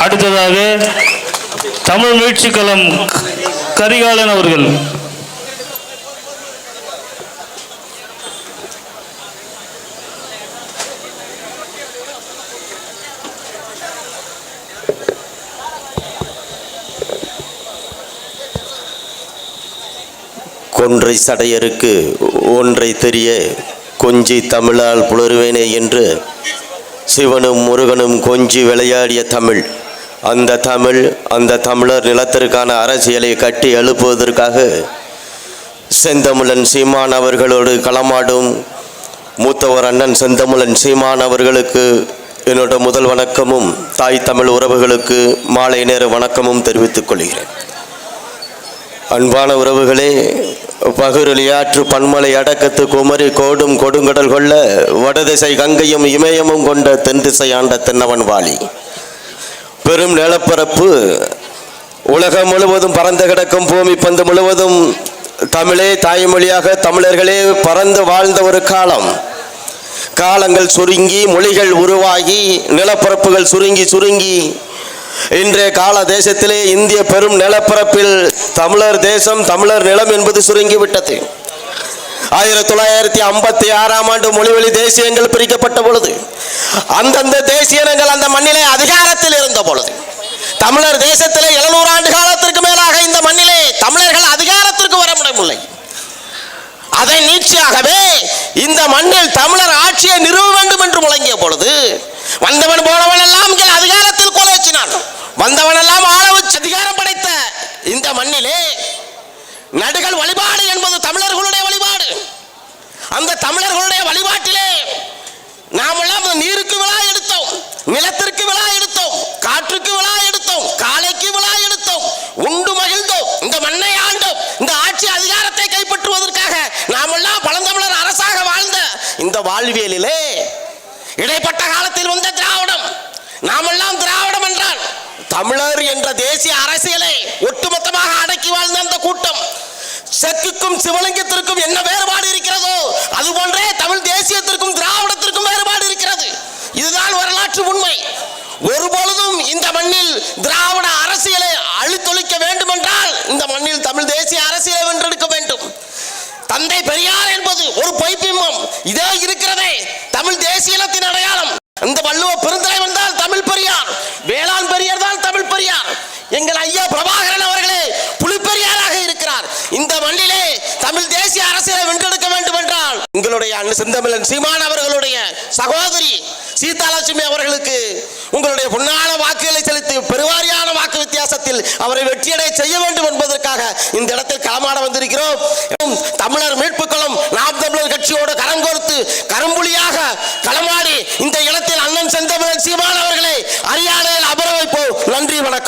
அடுத்ததாக தமிழ் மீட்சி களம் கரிகாலன் அவர்கள். கொன்றை சடையருக்கு ஒன்றை தெரிய கொஞ்சி தமிழால் புலருவேனே என்று சிவனும் முருகனும் கொஞ்சி விளையாடிய தமிழ். அந்த தமிழர் நிலத்திற்கான அரசியலை கட்டி எழுப்புவதற்காக செந்தமிழன் சீமான் அவர்களோடு களமாடும் மூத்தவர் அண்ணன் செந்தமிழன் சீமான் அவர்களுக்கு என்னோட முதல் வணக்கமும் தாய் தமிழ் உறவுகளுக்கு மாலை நேர வணக்கமும் தெரிவித்துக் கொள்கிறேன். அன்பான உறவுகளே, பகுருளியாற்று பன்மலை அடக்கத்து குமரி கோடும் கொடுங்கடல் கொள்ள வடதிசை கங்கையும் இமயமும் கொண்ட தென் திசை ஆண்ட தென்னவன் வாலி. பெரும் நிலப்பரப்பு உலகம் முழுவதும் பறந்து கிடக்கும் பூமி பந்து முழுவதும் தமிழே தாய்மொழியாக தமிழர்களே பறந்து வாழ்ந்த ஒரு காலங்கள் சுருங்கி மொழிகள் உருவாகி நிலப்பரப்புகள் சுருங்கி இன்றைய கால தேசத்திலே இந்திய பெரும் நிலப்பரப்பில் தமிழர் தேசம் தமிழர் நிலம் என்பது சுருங்கிவிட்டது. 1956ஆம் ஆண்டு மொழிவழி தேசியங்கள் பிரிக்கப்பட்ட பொழுது அந்தந்த தேசியங்கள் அந்த மண்ணிலே அதிகாரத்தில் இருந்த பொழுது தமிழர் தேசத்திலே 700 ஆண்டு காலத்திற்கு மேலாக இந்த மண்ணிலே தமிழர்கள் அதிகாரத்திற்கு வர முடியவில்லை. அதை நீட்சியாகவே இந்த மண்ணில் தமிழர் ஆட்சியை நிறுவ வேண்டும் என்று முழங்கிய பொழுது வந்தவன் போனவன் எல்லாம் இங்கே அதிகாரத்தில் கொலைச்சினான். வந்தவன் எல்லாம் ஆள வச்சு அதிகாரம் படைத்த இந்த மண்ணிலே நடுகள் வழிபாடு என்பது தமிழர்களுடைய வழிபாடு. அந்த தமிழர்களுடைய வழிபாட்டிலே நாமெல்லாம் நீருக்கு விழா எடுத்தோம், நிலத்திற்கு விழா எடுத்தோம், காற்றுக்கு விழா எடுத்தோம், காலைக்கு விழா எடுத்தோம், உண்டு மகிழ்ந்தோம், இந்த மண்ணை ஆண்டோம். இந்த ஆட்சி அதிகாரத்தை கைப்பற்றுவதற்காக நாமெல்லாம் பழந்தமிழர் அரசாக வாழ்ந்த இந்த வாழ்வியலிலே இடைப்பட்ட காலத்தில் வந்த திராவிடம், நாமெல்லாம் திராவிடம் என்றால் தமிழர் என்ற தேசிய அரசியலை ஒட்டுமொத்தமாக அடக்கி வாழ்ந்த அந்த கூட்டம் செக்குக்கும் சிவலிங்கத்திற்கும் என்ன வேறுபாடு இருக்கிறதோ அதுபோன்றே தமிழ் தேசியத்திற்கும் திராவிடத்திற்கும் வேறுபாடு இருக்கிறது. இதுதான் வரலாற்று உண்மை. ஒருபொழுதும் இந்த மண்ணில் திராவிட அரசியலை அழித்தொழிக்க வேண்டும் என்றால் இந்த மண்ணில் தமிழ் தேசிய அரசியலை வென்றெடுக்க வேண்டும். தந்தை பெரியார் என்பது ஒரு பொய்ப்பிம்பம். இதே இருக்கிறதே தமிழ் தேசியத்தின் அடையாளம். இந்த வள்ளுவ பெருந்தலைவன் தான் தமிழ் பெரியார், வேளாண் பெரியார் தான் தமிழ் பெரியார். எங்கள் ஐயா பிரபாகரன் அவர்களே புலிப்பெரியாராக இருக்கிறார். இந்த மண்ணிலே தமிழ் தேசிய அரசியலை வென்றெடுக்க வேண்டும் என்றால் உங்களுடைய செந்தமிழன் சீமான் அவர்களுடைய சகோதரி சீதாலட்சுமி அவர்களுக்கு உங்களுடைய பொன்னான வாக்குகளை செலுத்தி பெருவாரியான வாக்கு வித்தியாசத்தில் அவரை வெற்றியடை செய்ய வேண்டும் என்பதற்காக இந்த இடத்தில் களமாட வந்திருக்கிறோம். தமிழர் மீட்புக்களும் நாம் தமிழர் கட்சியோடு கரம் கோர்த்து கரும்புலியாக களமாடி இந்த இடத்தில் அண்ணன் செந்தமிழன் சீமான் அவர்களை அரியாலையில் அமர வைப்போம். நன்றி, வணக்கம்.